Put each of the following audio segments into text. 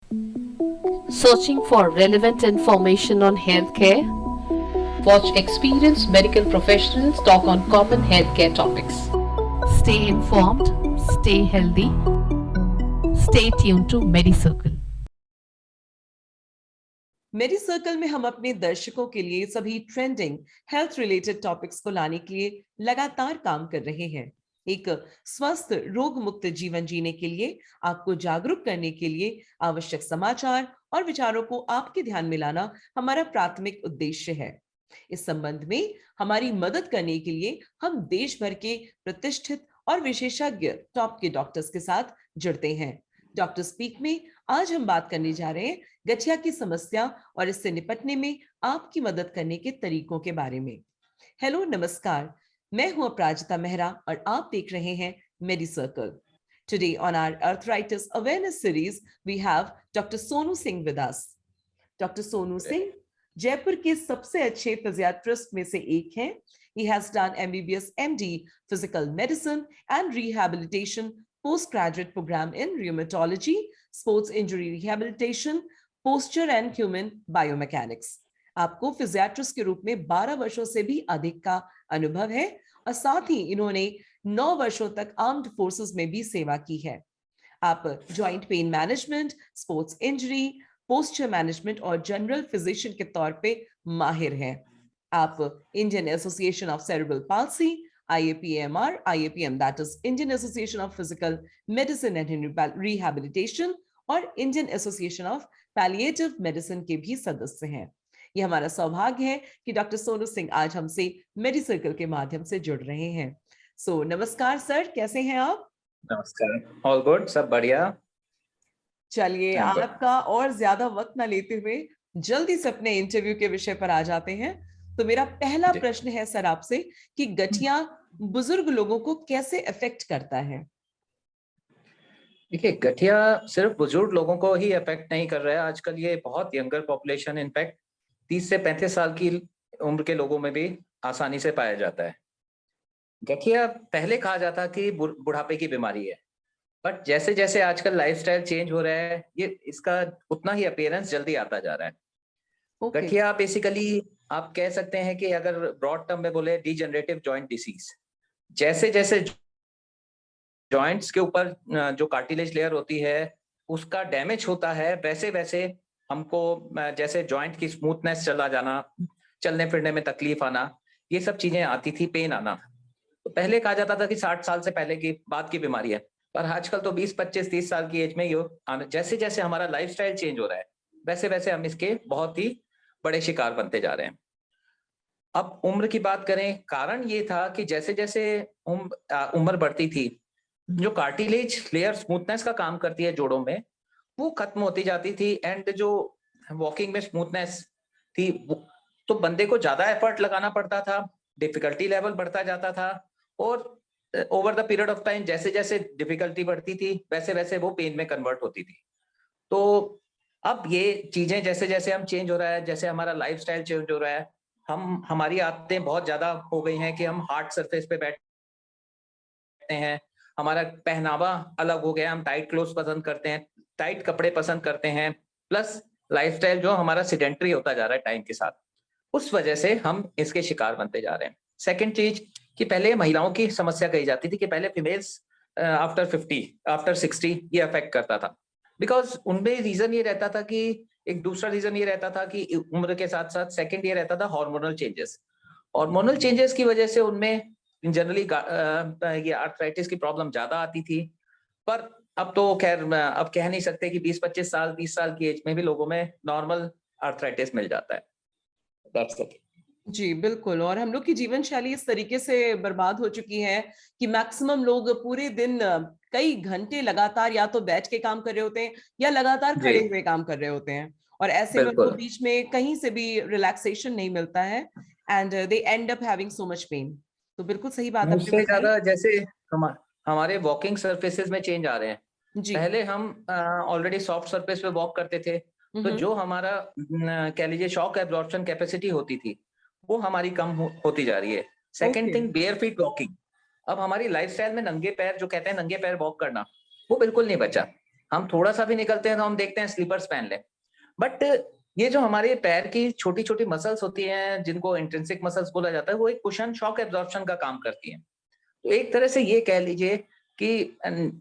Searching for relevant information on healthcare? Watch experienced medical professionals talk on common healthcare topics. Stay informed, stay healthy, stay tuned to MediCircle. MediCircle में हम अपने दर्शकों के लिए सभी trending health related topics को लाने के लिए लगातार काम कर रहे हैं। एक स्वस्थ रोग मुक्त जीवन जीने के लिए, आपको जागरूक करने के लिए आवश्यक समाचार और विचारों को आपके ध्यान में लाना हमारा प्राथमिक उद्देश्य है। इस संबंध में हमारी मदद करने के लिए हम देश भर के प्रतिष्ठित और विशेषज्ञ टॉप के डॉक्टर्स के साथ जुड़ते हैं। डॉक्टर स्पीक में आज हम बात करने जा रहे हैं गठिया की समस्या और इससे निपटने में आपकी मदद करने के तरीकों के बारे में। हेलो, नमस्कार, मैं हूं अपराजिता मेहरा और आप देख रहे हैं मेडी circle. Today on our arthritis awareness series, we have Dr. Sonu Singh with us. Dr. Sonu Singh Jaipur के सबसे अच्छे फिजियाट्रिस्ट में से एक हैं। He has done MBBS MD Physical Medicine and Rehabilitation postgraduate program in rheumatology, sports injury rehabilitation, posture and human biomechanics. आपको फिजियाट्रिस्ट के रूप में 12 वर्षों से भी अधिक का अनुभव है और साथ ही इन्होंने 9 वर्षों तक आर्म्ड फोर्सेस में भी सेवा की है। आप joint pain management, sports injury, posture management और जनरल फिजिशियन के तौर पे माहिर हैं। आप Indian association of cerebral palsy, IAPMR, IAPM, that is Indian Association of Physical Medicine and Rehabilitation, और Indian association of palliative medicine के भी सदस्य हैं। यह हमारा सौभाग्य है कि डॉक्टर सोनू सिंह आज हमसे मेडी सर्कल के माध्यम से जुड़ रहे हैं। सो नमस्कार सर, कैसे हैं आप? नमस्कार, ऑल गुड, सब बढ़िया। चलिए, आपका और ज्यादा वक्त ना लेते हुए जल्दी से अपने इंटरव्यू के विषय पर आ जाते हैं। तो मेरा पहला प्रश्न है सर आपसे कि गठिया बुजुर्ग लोगों को कैसे अफेक्ट करता है? देखिए, गठिया सिर्फ बुजुर्ग लोगों को ही अफेक्ट नहीं कर रहा है। आजकल ये बहुत यंगर पॉपुलेशन, इनफैक्ट 30 से 35 साल की उम्र के लोगों में भी आसानी से पाया जाता है। गठिया पहले कहा जाता कि बुढ़ापे की बीमारी है, बट जैसे जैसे आजकल लाइफस्टाइल चेंज हो रहा है, ये इसका उतना ही अपीयरेंस जल्दी आता जा रहा है। गठिया बेसिकली आप कह सकते हैं कि अगर ब्रॉड टर्म में बोले, डीजनरेटिव जॉइंट डिसीज। जैसे जैसे जॉइंट्स के ऊपर जो कार्टिलेज लेयर होती है उसका डैमेज होता है, वैसे वैसे हमको जैसे जॉइंट की स्मूथनेस चला जाना, चलने फिरने में तकलीफ आना, ये सब चीजें आती थी, पेन आना। तो पहले कहा जाता था कि 60 साल से पहले की बात की बीमारी है, पर आजकल तो 20, 25, 30 साल की एज में ये जैसे जैसे हमारा लाइफस्टाइल चेंज हो रहा है, वैसे वैसे हम इसके बहुत ही बड़े शिकार बनते जा रहे हैं। अब उम्र की बात करें, कारण ये था कि जैसे जैसे उम्र बढ़ती थी, जो कार्टिलेज लेयर स्मूथनेस का काम करती है जोड़ों में, वो खत्म होती जाती थी। एंड जो वॉकिंग में स्मूथनेस थी, तो बंदे को ज्यादा एफर्ट लगाना पड़ता था, डिफिकल्टी लेवल बढ़ता जाता था, और over the period of time जैसे जैसे डिफिकल्टी बढ़ती थी, वैसे वैसे वो पेन में कन्वर्ट होती थी। तो अब ये चीजें जैसे जैसे हम चेंज हो रहा है, जैसे हमारा लाइफस्टाइल चेंज हो रहा है, हमारी आदतें बहुत ज्यादा हो गई हैं कि हम हार्ड सरफेस पे बैठते हैं, हमारा पहनावा अलग हो गया, हम टाइट क्लोथ पसंद करते हैं, टाइट कपड़े पसंद करते हैं, प्लस लाइफस्टाइल जो हमारा सिडेंटरी होता जा रहा है टाइम के साथ, उस वजह से हम इसके शिकार बनते जा रहे हैं। सेकंड चीज कि पहले महिलाओं की समस्या कही जाती थी कि पहले फीमेल्स आफ्टर 50, आफ्टर 60 ये अफेक्ट करता था, बिकॉज उनमें रीजन ये रहता था कि एक दूसरा रीजन ये रहता था कि उम्र के साथ साथ सेकंड ये रहता था हार्मोनल चेंजेस। हार्मोनल चेंजेस की वजह से उनमें जनरली ये आर्थराइटिस की प्रॉब्लम ज्यादा आती थी। पर अब तो खैर अब कह नहीं सकते कि 20-25 साल 30 साल की एज में भी लोगों में नॉर्मल आर्थराइटिस मिल जाता है। That's it. जी बिल्कुल, और हम लोग की जीवन शैली इस तरीके से बर्बाद हो चुकी है कि मैक्सिमम लोग पूरे दिन कई घंटे लगातार या तो बैठ के काम कर रहे होते हैं या लगातार खड़े हुए काम कर रहे होते हैं, और ऐसे में उनको बीच में कहीं से भी रिलैक्सेशन नहीं मिलता है, and they and up having so much pain. तो बिल्कुल सही बात आपने उससे ज्यादा जैसे हमारे वॉकिंग सरफेसेस में चेंज आ रहे हैं। पहले हम ऑलरेडी सॉफ्ट सरफेस पे वॉक करते थे, तो जो हमारा कह लीजिए शॉक एब्जॉर्प्शन कैपेसिटी होती थी, वो हमारी कम होती जा रही है। Second thing, bare feet walking. अब हमारी लाइफस्टाइल में नंगे पैर, जो कहते हैं नंगे पैर वॉक करना, वो बिल्कुल नहीं बचा। हम थोड़ा सा भी निकलते हैं तो हम देखते हैं स्लीपर्स पहन लें, बट ये जो हमारे पैर की छोटी छोटी मसल्स होती हैं जिनको इंट्रिंसिक मसल्स बोला जाता है, वो एक कुशन शॉक एब्जॉर्प्शन का काम करती हैं। तो एक तरह से ये कह लीजिए कि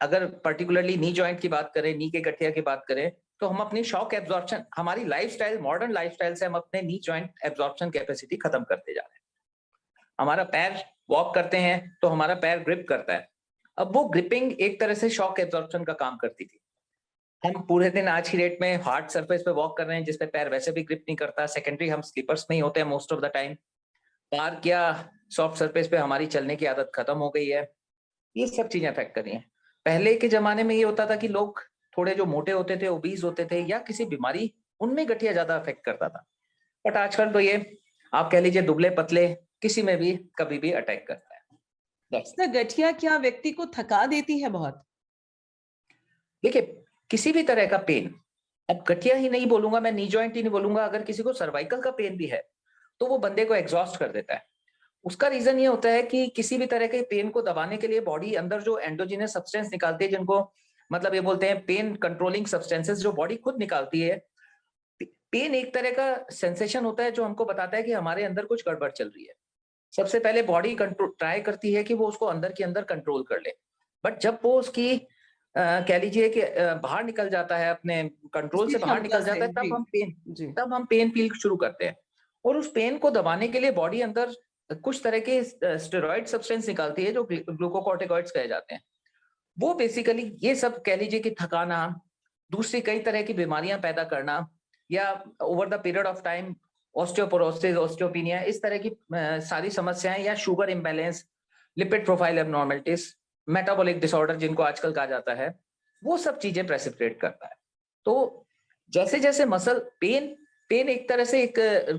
अगर पर्टिकुलरली नी जॉइंट की बात करें, नी के गठिया की बात करें, तो हम अपनी शॉक एब्जॉर्प्शन, हमारी लाइफस्टाइल, मॉडर्न लाइफस्टाइल से हम अपने नी जॉइंट एब्जॉर्प्शन कैपेसिटी खत्म करते जा रहे हैं। हमारा पैर वॉक करते हैं तो हमारा पैर ग्रिप करता है, अब वो ग्रिपिंग एक तरह से शॉक एब्जॉर्प्शन का काम करती थी। हम पूरे दिन आज की डेट में हार्ड सरफेस पे वॉक कर रहे हैं जिसपे पैर वैसे भी ग्रिप नहीं करता, सेकेंडरी हम स्लीपर्स में ही होते हैं most of the time, park या सॉफ्ट सरफेस पे हमारी चलने की आदत खत्म हो गई है। ये सब चीजें अफेक्ट कर रही हैं। पहले के जमाने में ये होता था कि लोग थोड़े जो मोटे होते थे, ओबीज होते थे, या किसी बीमारी, उनमें गठिया ज्यादा अफेक्ट करता था। बट आजकल तो ये आप कह लीजिए दुबले पतले किसी में भी कभी भी अटैक करता है। सर, गठिया क्या व्यक्ति को थका देती है बहुत? देखिए, किसी भी तरह का पेन, अब गठिया ही नहीं बोलूंगा मैं, नी जॉइंट ही नहीं बोलूंगा, अगर किसी को सर्वाइकल का पेन भी है तो वो बंदे को एग्जॉस्ट कर देता है। उसका रीजन ये होता है कि किसी भी तरह के पेन को दबाने के लिए बॉडी अंदर जो एंडोजिनस सब्सटेंस निकालती है, जिनको मतलब ये बोलते हैं पेन कंट्रोलिंग सब्सटेंसेस, जो बॉडी खुद निकालती है। पेन एक तरह का सेंसेशन होता है जो हमको बताता है कि हमारे अंदर कुछ गड़बड़ चल रही है। सबसे पहले बॉडी कंट्रोल ट्राई करती है कि वो उसको अंदर के अंदर कंट्रोल कर ले, बट जब वो उसकी कह लीजिए कि बाहर निकल जाता है, अपने कंट्रोल से बाहर निकल जाता है, तब हम पेन फील शुरू करते हैं। और उस पेन को दबाने के लिए बॉडी अंदर कुछ तरह के स्टेरॉइड सब्सटेंस निकालती है जो ग्लूकोकॉर्टिकॉइड्स कहे जाते हैं। वो बेसिकली ये सब कह लीजिए कि थकाना, दूसरी कई तरह की बीमारियां पैदा करना, या over the period of time osteoporosis, osteopenia, इस तरह की सारी समस्याएं, या sugar imbalance, lipid profile abnormalities, metabolic disorder जिनको आजकल कहा जाता है, वो सब चीजें प्रेसिपिटेट करता है। तो जैसे जैसे मसल पेन एक तरह से एक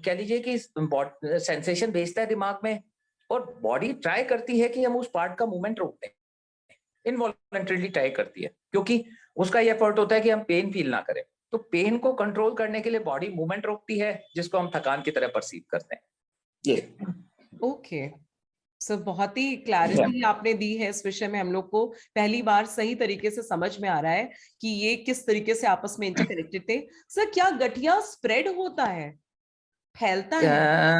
कह लीजिए कि सेंसेशन भेजता है दिमाग में, और बॉडी ट्राई करती है कि हम उस पार्ट का मूवमेंट रोक दें, इनवॉलंटरीली ट्राई करती है, क्योंकि उसका ये एफर्ट होता है कि हम पेन फील ना करें। तो पेन को कंट्रोल करने के लिए बॉडी मूवमेंट रोकती है, जिसको हम थकान की तरह परसीव करते हैं। ये ओके सर, बहुत ही क्लैरिटी आपने दी है इस विषय में। हम लोग को पहली बार सही तरीके से समझ में आ रहा है कि ये किस तरीके से आपस में इंटरकनेक्टेड थे। सर, क्या गठिया स्प्रेड होता है, फैलता है?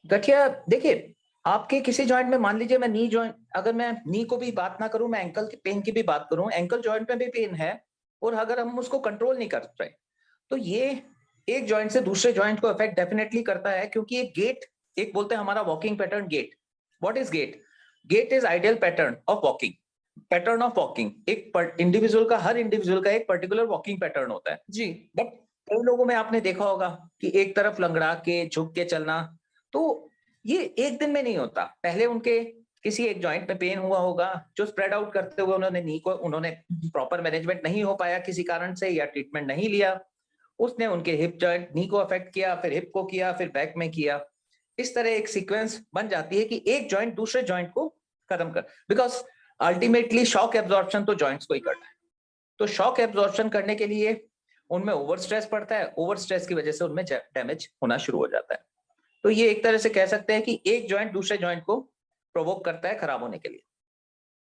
गठिया देखिए, आपके किसी जॉइंट में, मान लीजिए मैं नी जॉइंट, अगर मैं नी को भी बात ना करूं, मैं एंकल की पेन की भी बात करूं, एंकल जॉइंट में भी पेन है, और अगर हम उसको कंट्रोल नहीं कर रहे, तो ये एक जॉइंट से दूसरे जॉइंट को अफेक्ट डेफिनेटली करता है। क्योंकि एक गेट, एक बोलते हैं हमारा walking pattern, gait. What is gait? Gait is ideal pattern of walking, pattern of walking. एक इंडिविजुअल का, हर इंडिविजुअल का एक पर्टिकुलर वॉकिंग पैटर्न होता है जी। बट कई लोगों में आपने देखा होगा कि एक तरफ लंगड़ा के, झुक के चलना, तो ये एक दिन में नहीं होता। पहले उनके किसी एक जॉइंट में पेन हुआ होगा, जो स्प्रेड आउट करते हुए उन्होंने नी को, उन्होंने प्रॉपर मैनेजमेंट नहीं हो पाया किसी कारण से, या ट्रीटमेंट नहीं लिया, उसने उनके हिप जॉइंट, नी को अफेक्ट किया, फिर हिप को किया, फिर बैक में किया। इस तरह एक सीक्वेंस बन जाती है कि एक जॉइंट दूसरे जॉइंट को खत्म कर, बिकॉज अल्टीमेटली शॉक एब्जॉर्प्शन तो जॉइंट्स को ही करना है। तो शॉक एब्जॉर्प्शन करने के लिए उनमें ओवर स्ट्रेस पड़ता है, ओवर स्ट्रेस की वजह से उनमें डैमेज होना शुरू हो जाता है। तो ये एक तरह से कह सकते हैं कि एक जॉइंट दूसरे जॉइंट को प्रोवोक करता है खराब होने के लिए,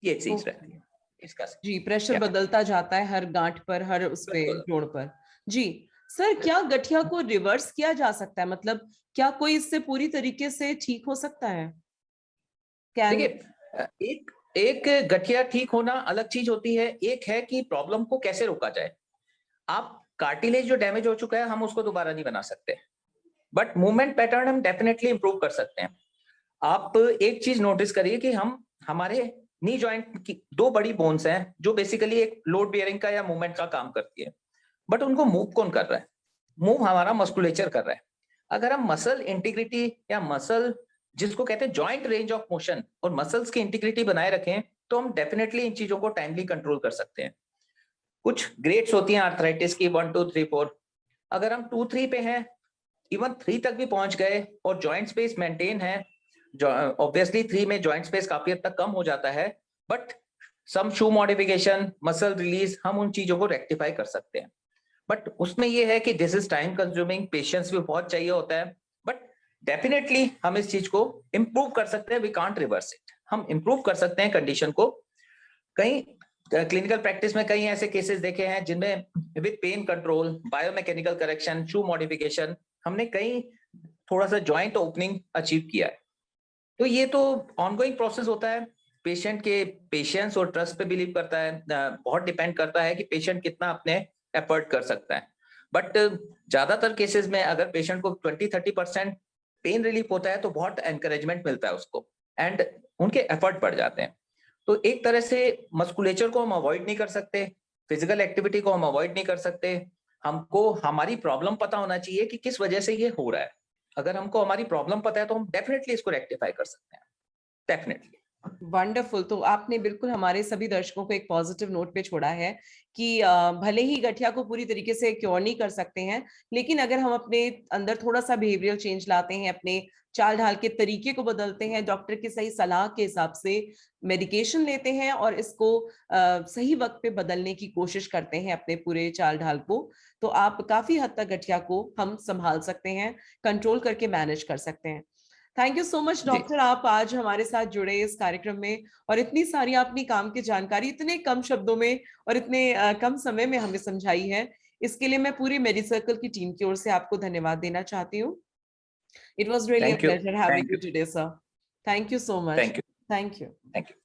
ये चीज रहती है इसका। जी, प्रेशर बदलता जाता है हर गांठ पर, हर उस पे जोड़ पर। जी सर, क्या गठिया को रिवर्स किया जा सकता है? मतलब क्या कोई इससे पूरी तरीके से ठीक हो सकता है? देखिए, एक गठिया ठीक होना अलग चीज होती है, एक है कि प्रॉब्लम को कैसे रोका जाए। आप कार्टिलेज जो डैमेज हो चुका है, हम उसको दोबारा नहीं बना सकते, बट मूवमेंट पैटर्न हम डेफिनेटली इंप्रूव कर सकते हैं। आप एक चीज नोटिस करिए कि हमारे नी जॉइंट की दो बड़ी बोन्स हैं जो बेसिकली एक लोड बेयरिंग का या मूवमेंट का काम करती है, बट उनको मूव कौन कर रहा है? मूव हमारा मस्कुलेचर कर रहा है। अगर हम मसल इंटीग्रिटी या मसल, जिसको कहते हैं जॉइंट रेंज ऑफ मोशन, और मसल्स की इंटीग्रिटी बनाए रखें, तो हम डेफिनेटली इन चीजों को टाइमली कंट्रोल कर सकते हैं। कुछ ग्रेड्स होती हैं आर्थराइटिस की, 1 2 3 4। अगर हम 2 3 पे हैं, इवन 3 तक भी पहुंच गए और जॉइंट स्पेस मेंटेन है, ऑब्वियसली 3 में जॉइंट स्पेस काफी हद तक कम हो जाता है, but some shoe modification, muscle release, हम उन चीजों को रेक्टिफाई कर सकते हैं। बट उसमें ये है कि this is time consuming, patience भी बहुत चाहिए होता है, बट डेफिनेटली हम इस चीज को इंप्रूव कर सकते हैं। वी कांट रिवर्स इट, हम इंप्रूव कर सकते हैं कंडीशन को। कहीं क्लिनिकल प्रैक्टिस में कई ऐसे केसेस देखे हैं जिनमें with pain control, biomechanical correction, shoe modification, हमने कई थोड़ा सा जॉइंट ओपनिंग अचीव किया है। तो ये तो ऑनगोइंग प्रोसेस होता है, पेशेंट के पेशेंस और ट्रस्ट पे बिलीव करता है, बहुत डिपेंड करता है कि पेशेंट कितना अपने एफर्ट कर सकता है। बट ज्यादातर केसेस में अगर पेशेंट को 20-30% पेन रिलीफ होता है तो बहुत एनकरेजमेंट मिलता है उसको, एंड उनके एफर्ट बढ़ जाते हैं। तो एक तरह से मस्कुलेचर को हम अवॉइड नहीं कर सकते, फिजिकल एक्टिविटी को हम अवॉइड नहीं कर सकते, हमको हमारी प्रॉब्लम पता होना चाहिए कि किस वजह से ये हो रहा है। अगर हमको हमारी प्रॉब्लम पता है तो हम डेफिनेटली इसको रेक्टिफाई कर सकते हैं, डेफिनेटली। वंडरफुल। तो आपने बिल्कुल हमारे सभी दर्शकों को एक पॉजिटिव नोट पे छोड़ा है कि भले ही गठिया को पूरी तरीके से क्योर नहीं कर सकते हैं, लेकिन अगर हम अपने अंदर थोड़ा सा बिहेवियरल चेंज लाते हैं, अपने चाल ढाल के तरीके को बदलते हैं, डॉक्टर की सही सलाह के हिसाब से मेडिकेशन लेते हैं और इसको सही वक्त पे बदलने की कोशिश करते हैं अपने पूरे चाल ढाल को, तो आप काफी हद तक गठिया को हम संभाल सकते हैं, कंट्रोल करके मैनेज कर सकते हैं। Thank you so much doctor, आप आज हमारे साथ जुड़े इस कार्यक्रम में और इतनी सारी आपने काम की जानकारी इतने कम शब्दों में और इतने कम समय में हमें समझाई है। इसके लिए मैं पूरी मेडिसर्कल की टीम की ओर से आपको धन्यवाद देना चाहती हूँ। It was really a pleasure having you today sir. Thank you so much. Thank you. Thank you. Thank you.